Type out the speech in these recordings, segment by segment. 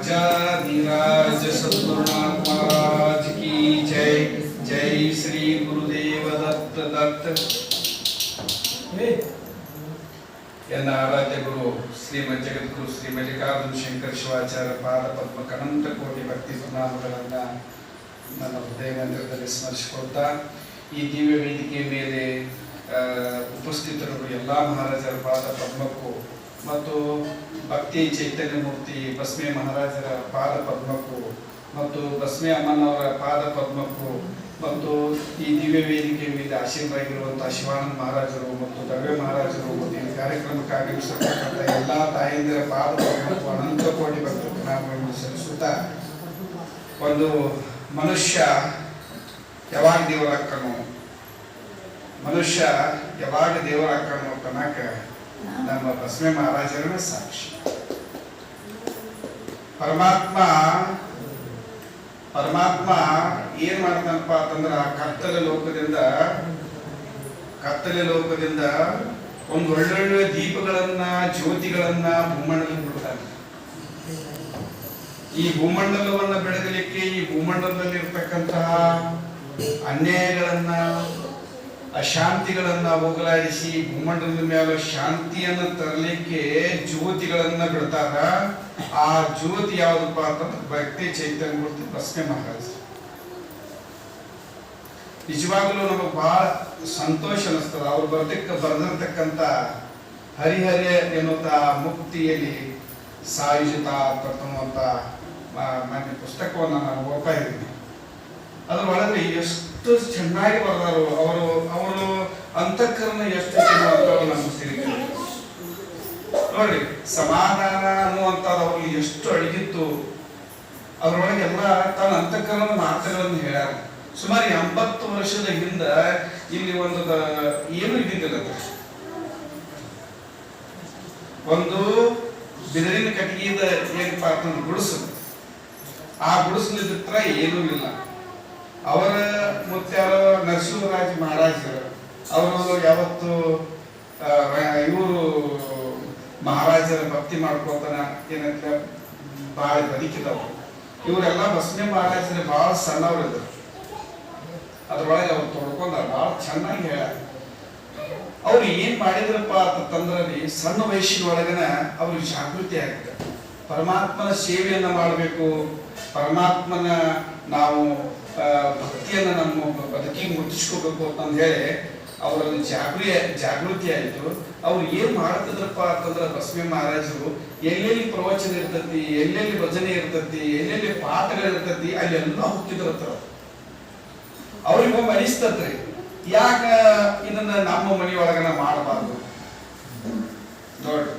राजाधिराज सद्गुरुनाथ महाराज की जय। जय श्री गुरुदेव दत्त दत्त। ಎನ್ನ ಆರಾಧ್ಯ ಗುರು ಶ್ರೀಮದ್ ಜಗದ್ಗುರು ಶ್ರೀ ಮಲ್ಲಿಕಾರ್ಜುನ ಶಂಕರ ಶಿವಾಚಾರ್ಯ ಪಾದ ಪದ್ಮಕ್ಕೆ ಅನಂತ ಕೋಟಿ ಭಕ್ತಿ ಪ್ರಣಾಮಗಳನ್ನು ನನ್ನ ಹೃದಯ ಮಂದಿರದಲ್ಲಿ ಸ್ಮರಿಸಿಕೊಳ್ತಾ ಈ ದಿವ್ಯ ವೇದಿಕೆ ಮೇಲೆ ಉಪಸ್ಥಿತರು ಎಲ್ಲ ಮಹಾರಾಜರ ಪಾದ ಪದ್ಮಕ್ಕೂ ಮತ್ತು ಭಕ್ತಿ ಚೈತನ್ಯ ಮೂರ್ತಿ ಬಸ್ಮೆ ಮಹಾರಾಜರ ಪಾದ ಪದ್ಮಕ್ಕೂ ಮತ್ತು ಬಸ್ಮೆ ಅಮ್ಮನವರ ಪಾದ ಪದ್ಮಕ್ಕೂ ಮತ್ತು ಈ ದಿವ್ಯ ವೇದಿಕೆ ಮೇಲೆ ಆಶೀರ್ವಾಗಿರುವಂತಹ ಶಿವಾನಂದ ಮಹಾರಾಜರು ಮತ್ತು ದವ್ಯ ಮಹಾರಾಜರು ಮತ್ತು ಈ ಕಾರ್ಯಕ್ರಮಕ್ಕೆ ಆಗಮಿಸಿರ್ತಕ್ಕಂಥ ಎಲ್ಲ ತಾಯಂದಿರ ಪಾದ ಪದ್ಮಕ್ಕೂ ಅನಂತ ಕೋಟಿ ಭಕ್ತಿ ಪ್ರಣಾಮಗಳನ್ನು ಸಲ್ಲಿಸುತ್ತಾ, ಒಂದು ಮನುಷ್ಯ ಯಾವಾಗ ದೇವರಾಕ್ಕನು, ಮನುಷ್ಯ ಯಾವಾಗ ದೇವರಾಕ್ಕನು ಅನ್ನಕ ನಮ್ಮ ಬಸವ ಮಹಾರಾಜರನ್ನ ಸಾಕ್ಷಿ. ಪರಮಾತ್ಮ ಏನ್ ಮಾಡ್ತಾನಪ್ಪ ಅಂತಂದ್ರ ಕತ್ತಲೆ ಲೋಕದಿಂದ ಒಂದು ಒಳ್ಳೊಳ್ಳೆ ದೀಪಗಳನ್ನ ಜ್ಯೋತಿಗಳನ್ನ ಭೂಮಂಡಲಕ್ಕೆ ಬಿಡ್ತಾನೆ. ಈ ಭೂಮಂಡಲವನ್ನ ಬೆಳಗಲಿಕ್ಕೆ, ಈ ಭೂಮಂಡಲದಲ್ಲಿ ಇರ್ತಕ್ಕಂತಹ ಅನ್ಯಾಯಗಳನ್ನ ಅಶಾಂತಿಗಳನ್ನ ಹೋಗಲಾಡಿಸಿ ಭೂಮಂಡಲದ ಮೇಲೆ ಶಾಂತಿಯನ್ನ ತರಲಿಕ್ಕೆ ಜ್ಯೋತಿಗಳನ್ನ ಬಿಡ್ತಾರ. ಆ ಜ್ಯೋತಿ ಯಾವುದಪ್ಪ ಅಂತಂದ್ರೆ ಭಕ್ತಿ ಚೈತನ್ಯ ಮೂರ್ತಿ ಬಸವ ಮಹಾರಾಜ. ನಿಜವಾಗ್ಲೂ ನಮಗೆ ಬಹಳ ಸಂತೋಷ ಅನಿಸ್ತದ. ಅವ್ರು ಬರೆದಿರ್ತಕ್ಕಂಥ ಹರಿಹರ ಎನ್ನುವಂತ ಮುಕ್ತಿಯಲ್ಲಿ ಸಾಯುಜಿತ ಅಂತಕ್ಕಂಥ ನನ್ನ ಪುಸ್ತಕವನ್ನು ನಾನು ಓದ್ತಾ ಇದ್ದೀನಿ. ಅದರೊಳಗೆ ಎಷ್ಟು ಚೆನ್ನಾಗಿ ಬರೆದಾರು. ಅವರು ಅಂತಃಕರಣ ಎಷ್ಟು ನಮ್ಗೆ ತಿಳಿದಿದೆ ನೋಡ್ರಿ. ಸಮಾಧಾನ ಅನ್ನುವಂಥದ್ದು ಅವ್ರಿಗೆ ಎಷ್ಟು ಅಡಗಿತ್ತು. ಅದರೊಳಗೆಲ್ಲ ತನ್ನ ಅಂತಃಕರಣ ಮಾತುಗಳನ್ನು ಹೇಳ್ಯಾರ. ಸುಮಾರು 80 ವರ್ಷದ ಹಿಂದ ಇಲ್ಲಿ ಒಂದು ಏನು ಇದ್ದಿದ್ದಿಲ್ಲ, ಒಂದು ಬಿದಿರಿನ ಕಟ್ಟಿಗೆದ ಏನಪ್ಪಾ ಅಂತಂದ್ರೆ ಗುಡಿಸು. ಆ ಗುಡಿಸಲಿದ್ರ ಏನೂ ಇಲ್ಲ. ಅವರ ಮುತ್ಯಾರು ನರಸಿಂಹರಾಜ ಮಹಾರಾಜರು ಅವರು ಯಾವತ್ತು ಇವರು ಮಹಾರಾಜರ ಭಕ್ತಿ ಮಾಡ್ಕೊತಾನ ಏನಂತ ಬಾಳ ಬದುಕಿದವರು. ಇವರೆಲ್ಲ ಬಸವ ಮಹಾರಾಜರ ಬಹಳ ಸಣ್ಣವರಿದ್ರು. ಅದ್ರೊಳಗೆ ಅವ್ರು ತೊಡ್ಕೊಂಡ ಬಹಳ ಚೆನ್ನಾಗಿ ಹೇಳ. ಅವ್ರು ಏನ್ ಮಾಡಿದ್ರಪ್ಪ ಅಂತಂದ್ರಲ್ಲಿ ಸಣ್ಣ ವಯಸ್ಸಿನ ಒಳಗನ ಅವ್ರಿಗೆ ಜಾಗೃತಿ ಆಗುತ್ತೆ. ಪರಮಾತ್ಮನ ಸೇವೆಯನ್ನ ಮಾಡಬೇಕು, ಪರಮಾತ್ಮನ ನಾವು ಭಕ್ತಿಯನ್ನ ನಮ್ಮ ಬದುಕಿಗೆ ಮುಟ್ಟಿಸ್ಕೋಬೇಕು ಅಂತಂದು ಹೇಳಿ ಅವರಲ್ಲಿ ಜಾಗೃತಿ ಆಯಿತು. ಅವ್ರು ಏನ್ ಮಾಡ್ತಿದ್ರಪ್ಪ ಅಂತಂದ್ರೆ ಬಸವ ಮಹಾರಾಜರು ಎಲ್ಲೆಲ್ಲಿ ಪ್ರವಚನ ಇರ್ತತಿ, ಎಲ್ಲೆಲ್ಲಿ ಭಜನೆ ಇರ್ತತಿ, ಎಲ್ಲೆಲ್ಲಿ ಪಾಠಗಳು ಇರ್ತತಿ, ಅಲ್ಲೆಲ್ಲ ಹೋಗ್ತಿದ್ರತ್ರ. ಅವ್ರಿಗೊಮ್ಮೆ ಅನಿಸ್ತತ್ರಿ, ಯಾಕ ಇದನ್ನ ನಮ್ಮ ಮನೆಯೊಳಗನ ಮಾಡಬಾರ್ದು. ನೋಡ್ರಿ,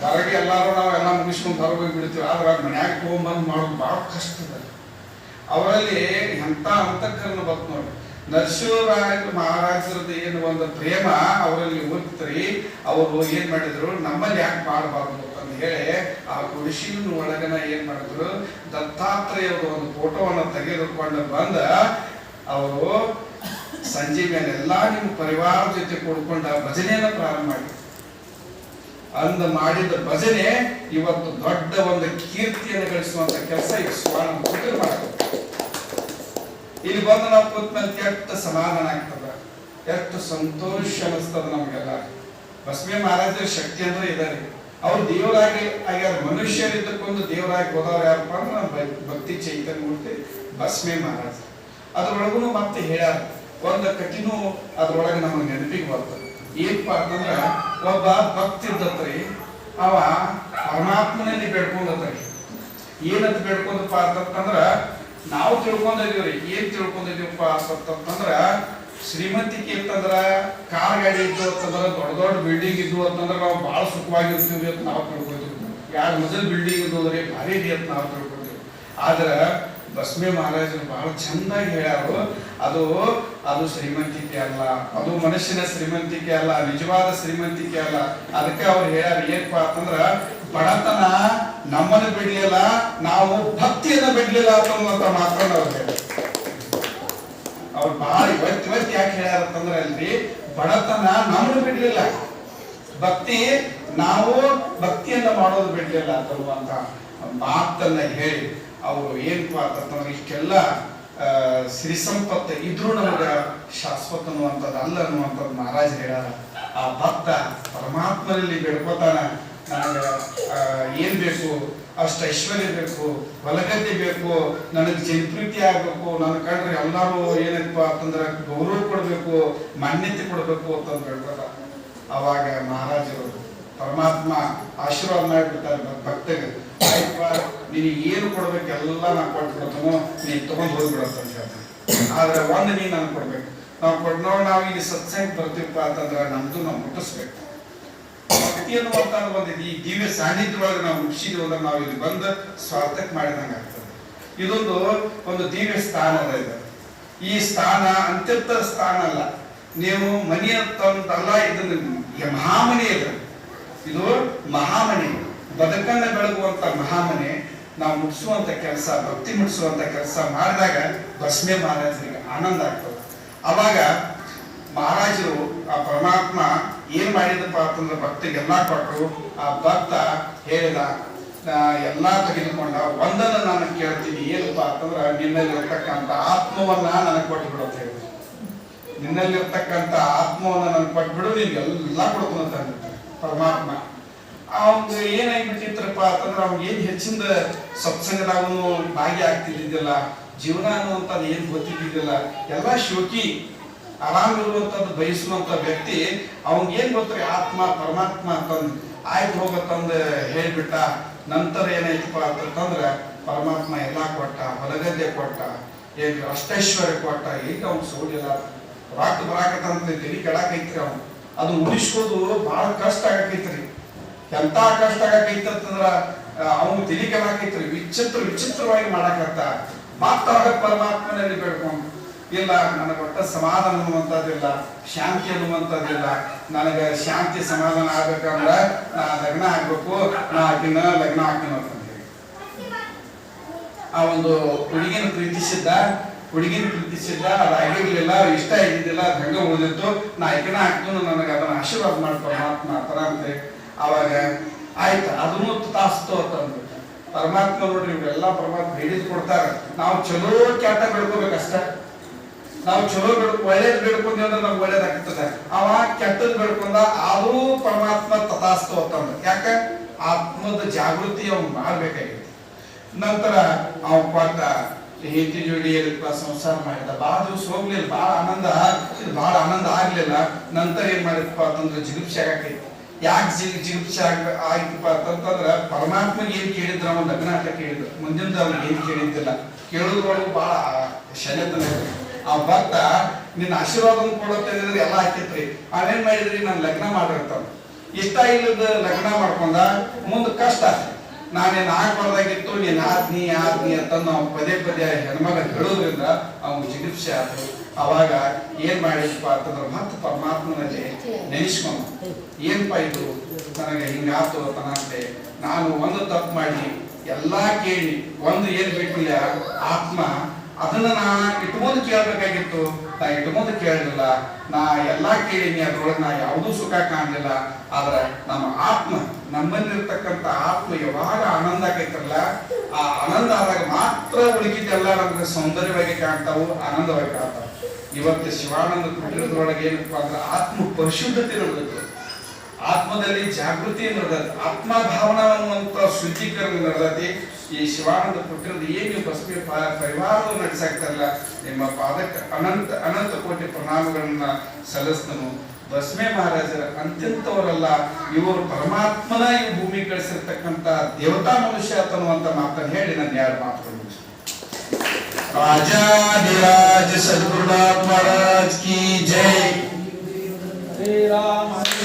ಹೊರಗೆ ಎಲ್ಲಾರು ನಾವೆಲ್ಲ ಮುಗಿಸ್ಕೊಂಡು ಹೊರಗೆ ಹೋಗಿ ಬಿಡ್ತೀವಿ. ಆದ್ರೆ ಮನ್ಯಾಗ ತಗೊಂಡ್ಬಂದು ಮಾಡೋದು ಬಹಳ ಕಷ್ಟದ. ಅವರಲ್ಲಿ ಎಂತ ಅಂತಃಕರಣ ಬಂತು ನೋಡಿ. ನರಸಿಂಹರಾಜ ಮಹಾರಾಜರದ್ದು ಏನು ಒಂದು ಪ್ರೇಮ ಅವರಲ್ಲಿ ಓದ್ತ್ರಿ. ಅವರು ಏನ್ ಮಾಡಿದ್ರು, ನಮ್ಮಲ್ಲಿ ಯಾಕೆ ಮಾಡಬಾರ್ದು ಅಂತ ಹೇಳಿ ಆ ಗುಡಿಸಿನ ಒಳಗನ ಏನ್ ಮಾಡಿದ್ರು, ದತ್ತಾತ್ರೇಯರ ಒಂದು ಫೋಟೋವನ್ನು ತೆಗೆದುಕೊಂಡು ಬಂದ ಅವರು ಸಂಜೆ ಮೇಲೆ ಎಲ್ಲಾ ನಿಮ್ಮ ಪರಿವಾರ ಜೊತೆ ಕೂಡ್ಕೊಂಡ ಭಜನೆಯನ್ನ ಪ್ರಾರಂಭ ಮಾಡಿ ಮಾಡಿದ ಭಜನೆ ಇವತ್ತು ದೊಡ್ಡ ಒಂದು ಕೀರ್ತಿಯನ್ನು ಗಳಿಸುವಂತ ಕೆಲಸ ಈಗ ಸ್ವಾಮಿ ಮಾಡ್ತಾರೆ. ಇಲ್ಲಿ ಬಂದು ನಾವು ಕೂತ್ಮೇಲೆ ಎಷ್ಟು ಸಮಾಧಾನ ಆಗ್ತದ, ಎಷ್ಟು ಸಂತೋಷ ಅನಿಸ್ತದ ನಮಗೆಲ್ಲ. ಬಸವ ಮಹಾರಾಜರ ಶಕ್ತಿ ಅಂದ್ರೆ ಇದಾರೆ. ಅವ್ರು ದೇವರಾಗಿ ಆಗ್ಯಾರ. ಮನುಷ್ಯರಿದ್ದಕ್ಕೊಂದು ದೇವರಾಗಿ ಹೋದವ್ರು ಯಾರಪ್ಪ ಅಂದ್ರೆ ನಮ್ಮ ಭಕ್ತಿ ಚೈತನ್ಯ ಮೂರ್ತಿ ಬಸವ ಮಹಾರಾಜ. ಅದ್ರೊಳಗೂ ಮತ್ತೆ ಹೇಳ್ಯಾರ ಒಂದು ಕಠಿಣು ಅದ್ರೊಳಗೆ ನಮಗೆ ನೆನಪಿಗೆ ಬರ್ತದೆ. ಏನಪ್ಪ ಅಂತಂದ್ರ ಒಬ್ಬ ಭಕ್ತಿ ಇದ್ದತ್ರಿ, ಅವ ಪರಮಾತ್ಮನಲ್ಲಿ ಬೇಡ್ಕೊಂಡತ್ರಿ. ಏನಂತ ಬೇಡ್ಕೊಂಡಪ್ಪ ಅಂತಂದ್ರ ನಾವು ತಿಳ್ಕೊಂಡಿದೀವ್ರಿ. ಏನ್ ತಿಳ್ಕೊಂಡಿದೀವಪ್ಪ ಅಂತಂದ್ರ ಶ್ರೀಮಂತಿಕೆ ಅಂತಂದ್ರ ಕಾರ್ ಗಾಡಿ ಇದ್ದು ಅಂತಂದ್ರ ದೊಡ್ಡ ಬಿಲ್ಡಿಂಗ್ ಇದ್ದು ಅಂತಂದ್ರ ನಾವು ಬಹಳ ಸುಖವಾಗಿರ್ತೀವಿ ಅಂತ ನಾವು ತಿಳ್ಕೊಂಡಿದ್ವಿ. 2 ಮಜಲ್ ಬಿಲ್ಡಿಂಗ್ ಇದ್ದು ಅಂದ್ರೆ ಭಾರಿ ಇದೆ ಅಂತ ನಾವು ತಿಳ್ಕೊಂಡಿದ್ವಿ. ಆದ್ರ ಬಸವ ಮಹಾರಾಜರು ಬಹಳ ಚಂದಾಗಿ ಹೇಳ್ಯಾರು, ಅದು ಶ್ರೀಮಂತಿಕೆ ಅಲ್ಲ, ಅದು ಮನುಷ್ಯನ ಶ್ರೀಮಂತಿಕೆ ಅಲ್ಲ, ನಿಜವಾದ ಶ್ರೀಮಂತಿಕೆ ಅಲ್ಲ. ಅದಕ್ಕೆ ಅವ್ರು ಹೇಳ್ಯಾರ ಏನಪ್ಪಾ ಅಂತಂದ್ರ ಬಡತನ ನಮ್ಮನ್ನು ಬಿಡ್ಲಿಲ್ಲ, ನಾವು ಭಕ್ತಿಯನ್ನ ಬಿಡ್ಲಿಲ್ಲ ಅನ್ನುವಂತ ಮಾತನ್ನ ಅವ್ರು ಹೇಳ್ಯಾರ. ಅವ್ರು ಬಹಳ ಇವತ್ತು ಯಾಕೆ ಹೇಳ್ಯಾರ ಅಂತಂದ್ರೆ ಅಲ್ರಿ, ಬಡತನ ನಮ್ಮನ್ನು ಬಿಡ್ಲಿಲ್ಲ, ಭಕ್ತಿ ನಾವು ಭಕ್ತಿಯನ್ನ ಮಾಡೋದು ಬಿಡಲಿಲ್ಲ ಅನ್ನುವಂತ ಮಾತನ್ನ ಹೇಳಿ ಅವರು ಏನಪ್ಪಾ ಅಂತಂದ್ರೆ ಇಷ್ಟೆಲ್ಲ ಸಿರಿ ಸಂಪತ್ತು ಇದ್ರೂ ನಮಗ ಶಾಶ್ವತ ಅನ್ನುವಂಥದ್ದು ಅಲ್ಲ ಅನ್ನುವಂಥದ್ದು ಮಹಾರಾಜ್ ಹೇಳ್ಯಾರ. ಆ ಭಕ್ತ ಪರಮಾತ್ಮನಲ್ಲಿ ಬೇಡ್ಕೋತಾನ, ನನಗೆ ಏನ್ ಬೇಕು ಅಷ್ಟು ಐಶ್ವರ್ಯ ಬೇಕು, ಹೊಲಗದ್ದೆ ಬೇಕು, ನನಗೆ ಜನಪ್ರೀತಿ ಆಗ್ಬೇಕು, ನನ್ನ ಕಂಡ್ರೆ ಎಲ್ಲರೂ ಏನಪ್ಪ ಅಂತಂದ್ರೆ ಗೌರವ ಕೊಡ್ಬೇಕು, ಮಾನ್ಯತೆ ಕೊಡ್ಬೇಕು ಅಂತಂದು ಬೇಡ್ಕೋತಾರ. ಅವಾಗ ಮಹಾರಾಜರು ಪರಮಾತ್ಮ ಆಶೀರ್ವಾದ ಮಾಡಿಬಿಡ್ತಾರೆ ಭಕ್ತಗೆ. ಆಯ್ತಪ್ಪ ನಿನಗೆ ಏನು ಕೊಡ್ಬೇಕು ಎಲ್ಲ ನಾನು ಕೊಟ್ಬಿಡ್ತಾನೋ, ನೀನು ತಗೊಂಡು ಹೋಗ್ಬಿಡತ್ತ ಅಂತ ಹೇಳ್ತಾನೆ. ಆದ್ರೆ ಒಂದು ನೀನು ನಾನು ಕೊಡ್ಬೇಕು, ನಾವು ಕೊಟ್ಟು ನಾವು ಇಲ್ಲಿ ಸತ್ಸಂಗ ಬರ್ತೀವಪ್ಪ ಅಂತಂದ್ರೆ ನಮ್ದು ನಾವು ಮುಟ್ಟಿಸ್ಬೇಕು. ಭಕ್ತಿ ಅನ್ನುವಂತ ಬಂದಿದೆ ಈ ದಿವ್ಯ ಸಾನ್ನಿಧ್ಯ ನಾವು ಮುಗಿಸಿದ್ವಿ ಅಂದ್ರೆ ನಾವು ಇಲ್ಲಿ ಬಂದು ಸ್ವಾರ್ಥಕ್ಕೆ ಮಾಡಿದಂಗೆ ಆಗ್ತದೆ. ಇದೊಂದು ಒಂದು ದಿವ್ಯ ಸ್ಥಾನ ಇದೆ. ಈ ಸ್ಥಾನ ಅಂತ್ಯಂತ ಸ್ಥಾನ ಅಲ್ಲ, ನೀವು ಮನಿ ಅಂತಲ್ಲ, ಇದನ್ನ ಮಹಾಮನೆ ಇದೆ. ಇದು ಮಹಾಮನೆ, ಬದುಕನ್ನ ಬೆಳಗುವಂತ ಮಹಾಮನೆ. ನಾವು ಮುಟ್ಟಿಸುವಂತ ಕೆಲಸ, ಭಕ್ತಿ ಮುಟ್ಟಿಸುವಂತ ಕೆಲಸ ಮಾಡಿದಾಗ ಬಸ್ಮೆ ಮಹಾರಾಜರಿಗೆ ಆನಂದ ಆಗ್ತದೆ. ಅವಾಗ ಮಹಾರಾಜರು ಆ ಪರಮಾತ್ಮ ಏನ್ ಮಾಡಿದಪ್ಪ ಅಂತಂದ್ರೆ ಭಕ್ತಿಗೆಲ್ಲಾ ಕೊಟ್ಟರು. ಆ ಭಕ್ತ ಹೇಳಿದ, ಎಲ್ಲಾ ತೆಗೆದುಕೊಂಡ, ಒಂದನ್ನು ನಾನು ಕೇಳ್ತೀನಿ, ಏನಪ್ಪ ಅಂತಂದ್ರ ನಿನ್ನಲ್ಲಿರ್ತಕ್ಕಂಥ ಆತ್ಮವನ್ನ ನನಗೆ ಕೊಟ್ಬಿಡು ಅಂತ ಹೇಳಿದ್ರು. ನಿನ್ನಲ್ಲಿರ್ತಕ್ಕಂಥ ಆತ್ಮವನ್ನ ನನಗೆ ಕೊಟ್ಬಿಡು, ನಿನ್ಗೆಲ್ಲಾ ಕೊಡ್ತೀನಿ ಅಂತ ಅಂದಿರ್ತಾರೆ ಪರಮಾತ್ಮ. ಅವ್ನಿಗೆ ಏನಾಗ್ಬಿಟ್ಟಿತ್ರಪ್ಪ ಅಂತಂದ್ರೆ ಅವ್ನಿಗೆ ಏನ್ ಹೆಚ್ಚಿಂದ ಸತ್ಸಂಗದಾಗೂ ಭಾಗಿಯಾಗ್ತಿದ್ದಿದ್ದಿಲ್ಲ, ಜೀವನ ಅನ್ನುವಂಥದ್ದು ಏನ್ ಗೊತ್ತಿದ್ದಿದ್ದಿಲ್ಲ, ಎಲ್ಲಾ ಶೋಕಿ ಆರಾಮಿರುವಂತದ್ದು ಬಯಸುವಂತ ವ್ಯಕ್ತಿ. ಅವ್ನಿಗೆ ಏನ್ ಗೊತ್ತ್ರಿ ಆತ್ಮ ಪರಮಾತ್ಮ ಅಂತಂದು ಆಯ್ತು ಹೋಗತ್ತಂದು ಹೇಳ್ಬಿಟ್ಟ. ನಂತರ ಏನಾಯ್ತಪ್ಪ ಅಂತಂದ್ರೆ ಪರಮಾತ್ಮ ಎಲ್ಲಾ ಕೊಟ್ಟ, ಹೊಲಗದ್ದೆ ಕೊಟ್ಟ, ಏನ್ ಅಷ್ಟೈಶ್ವರ್ಯ ಕೊಟ್ಟ. ಈಗ ಅವ್ನು ಸೋಲಿಲ್ಲ, ರಾಕ್ ಬರಾಕತ್ತಂತ ತಲೆ ಕೆಡಾಕೈತ್ರಿ. ಅವ್ನು ಅದು ಉಳಿಸ್ಕೋದು ಬಹಳ ಕಷ್ಟ ಆಗಕೈತ್ರಿ. ಎಂತ ಕಷ್ಟ ಆಗಕೈತಿ ಅಂತಂದ್ರ ಅವ್ನು ತಲೆ ಕೆಡಾಕೈತ್ರಿ. ವಿಚಿತ್ರವಾಗಿ ಮಾಡಾಕತ್ತ. ಮಾತಾಡ ಪರಮಾತ್ಮನಲ್ಲಿ ಬೇಡ್ಕೊಂಡು, ಇಲ್ಲ ನನಗೆ ಒಟ್ಟ ಸಮಾಧಾನ ಅನ್ನುವಂಥದ್ದಿಲ್ಲ, ಶಾಂತಿ ಅನ್ನುವಂಥದ್ದಿಲ್ಲ. ನನಗೆ ಶಾಂತಿ ಸಮಾಧಾನ ಆಗ್ಬೇಕಂದ್ರ ನಾ ಲಗ್ನ ಆಗ್ಬೇಕು, ನಾ ಆಕಿನ ಲಗ್ನ ಆಗ್ತೀನಿ ಅಂತ ಹೇಳಿ ಆ ಒಂದು ಹುಡುಗಿನ ಪ್ರೀತಿಸಿದ್ದ. ಅದು ಆಗಿರ್ಲಿಲ್ಲ, ಇಷ್ಟ ಇದ್ದಿದ್ದಿಲ್ಲ, ಅದು ಹಂಗ ಉಳಿದಿತ್ತು. ನಾ ಆಕಿನ ಆಗ್ತೀನಿ, ನನಗೆ ಅದನ್ನ ಆಶೀರ್ವಾದ ಮಾಡಿ ಪರಮಾತ್ಮ ಆತರ ಅಂತ. ಅವಾಗ ಆಯ್ತು, ಅದನ್ನು ತಾಸ್ತು ಅಂತಂದ್ಬಿಟ್ಟು ಪರಮಾತ್ಮ ನೋಡ್ರಿ, ಇವೆಲ್ಲ ಪರಮಾತ್ಮ ಹೇಳಿದ್ ಕೊಡ್ತಾರ. ನಾವು ಚಲೋ ಕೆಟ್ಟ ಬೆಳ್ಕೋಬೇಕಷ್ಟ. ನಾವು ಚಲೋ ಒಳ್ಳೇದ್ ಬೇಡ್ಕೊಂಡ್ವಿ ಅಂದ್ರೆ ನಮ್ಗೆ ಒಳ್ಳೇದಾಗ್ತದೆ. ಅವ ಕೆಟ್ಟದ್ ಬೇಡ್ಕೊಂಡ ಆದ್ರೂ ಪರಮಾತ್ಮ ತಥಾಸ್ತು ಅಂತಂದ. ಯಾಕ ಆತ್ಮದ ಜಾಗೃತಿ ಅವ್ನು ಮಾಡ್ಬೇಕಾಗಿತ್ತು. ನಂತರ ಅವ ಕೊಟ್ಟ ಹೆಂಡತಿ ಜೋಡಿ ಸಂಸಾರ ಮಾಡಿದ. ಬಹಳ ದಿವಸ ಹೋಗ್ಲಿಲ್ಲ, ಬಹಳ ಆನಂದ ಆಗ್ಲಿಲ್ಲ. ನಂತರ ಏನ್ ಮಾಡಿದಪ್ಪ ಅಂತಂದ್ರೆ ಜಿಗುಪ್ಸೆ ಆಗೈತಿ. ಯಾಕೆ ಜಿಗುಪ್ಸೆ ಆಯ್ತಪ್ಪ ಅಂತಂದ್ರ ಪರಮಾತ್ಮಗೆ ಏನ್ ಕೇಳಿದ್ರ ಅವ್ನ ಲಗ್ನ ಆಟ ಕೇಳಿದ್ರು. ಮುಂದಿನ ಅವ್ನಿಗೆ ಏನ್ ಕೇಳಿದ್ದಿಲ್ಲ. ಕೇಳುದ್ರೊಳಗೂ ಬಹಳ ಶನತನ. ಆ ಭಕ್ತ ನಿನ್ನ ಆಶೀರ್ವಾದ ಕೊಡುತ್ತಿದ್ರೆ ಎಲ್ಲ ಹಾಕಿತ್ರಿ. ಅವೇನ್ ಮಾಡಿದ್ರಿ, ನಾನು ಲಗ್ನ ಮಾಡಿರ್ತಾನ. ಇಷ್ಟ ಇಲ್ಲದ ಲಗ್ನ ಮಾಡ್ಕೊಂಡ, ಮುಂದ್ ಕಷ್ಟ. ನಾನೇನ್ ಆಗ್ಬಾರ್ದಾಗಿತ್ತು, ನೀನ್ ಆದ್ನಿ ಅಂತ ನಾವು ಪದೇ ಹೆಣ್ಮಗ ಹೇಳೋದ್ರಿಂದ ಅವ್ನು ಜಿಗುಪ್ಸೆ ಆದ್ರು. ಅವಾಗ ಏನ್ ಮಾಡಿದಪ್ಪ ಅಂತಂದ್ರೆ ಮತ್ತೆ ಪರಮಾತ್ಮನಲ್ಲಿ ನೆನೆಸ್ಕೊಂಡ, ಏನ್ಪಾ ಇದು ನನಗೆ ಹಿಂಗಾತು ಅಂತಂತೆ. ನಾನು ಒಂದು ತಪ್ಪು ಮಾಡಿ ಎಲ್ಲಾ ಕೇಳಿ ಒಂದು ಏನ್ ಬೇಕಿಲ್ಲ ಆತ್ಮ, ಅದನ್ನ ನಾ ಇಟ್ಕೊಂಡು ಕೇಳ್ಬೇಕಾಗಿತ್ತು. ನಾ ಇಟ್ಕೊಂಡು ಕೇಳಲಿಲ್ಲ. ನಾ ಎಲ್ಲಾ ಕೇಳಿನಿ, ಅದ್ರೊಳಗೆ ನಾ ಯಾವುದೂ ಸುಖ ಕಾಣಲಿಲ್ಲ. ಆದ್ರೆ ನಮ್ಮ ಆತ್ಮ, ನಮ್ಮಲ್ಲಿರ್ತಕ್ಕಂಥ ಆತ್ಮ ಯಾವಾಗ ಆನಂದ ಆಗೈತಲ್ಲ, ಆ ಆನಂದ ಆದಾಗ ಮಾತ್ರ ಉಳಿಕಿದ್ದೆಲ್ಲ ನಮ್ಗೆ ಸೌಂದರ್ಯವಾಗಿ ಕಾಣ್ತಾವು, ಆನಂದವಾಗಿ ಕಾಣ್ತಾವ. ಇವತ್ತು ಶಿವಾನಂದ ಕುಟೀರದೊಳಗೆ ಏನಪ್ಪಾ ಅಂದ್ರೆ ಆತ್ಮ ಪರಿಶುದ್ಧತೆ ನಡೆದೈತಿ, ಆತ್ಮದಲ್ಲಿ ಜಾಗೃತಿ ನಡೆದೈತಿ, ಆತ್ಮಭಾವನಾ ಅನ್ನುವಂತ ಶುದ್ಧೀಕರಣ ನಡೆದೈತಿ. ಈ ಶಿವಾನಂದ ಕುಟೀರದ ಏನ್ ನೀವು ಬಸ್ಮಿ ಪರಿವಾರವನ್ನು ನಡೆಸಾಕ್ತಾರಲ್ಲ, ನಿಮ್ಮ ಪಾದಕ್ಕೆ ಅನಂತ ಕೋಟಿ ಪ್ರಣಾಮಗಳನ್ನ ಸಲ್ಲಿಸ್ತನು. ಬಸ್ಮೆ ಮಹಾರಾಜರ ಅಂತ್ಯಂತವರಲ್ಲ, ಇವರು ಪರಮಾತ್ಮನ ಈ ಭೂಮಿ ಕಳಿಸಿರ್ತಕ್ಕಂಥ ದೇವತಾ ಮನುಷ್ಯ ಅಂತನ್ನುವಂತ ಮಾತನ್ನು ಹೇಳಿ ನಾನು ಎರಡು ಮಾತುಗಳು. राजाधिराज सद्गुरुनाथ महाराज की जय।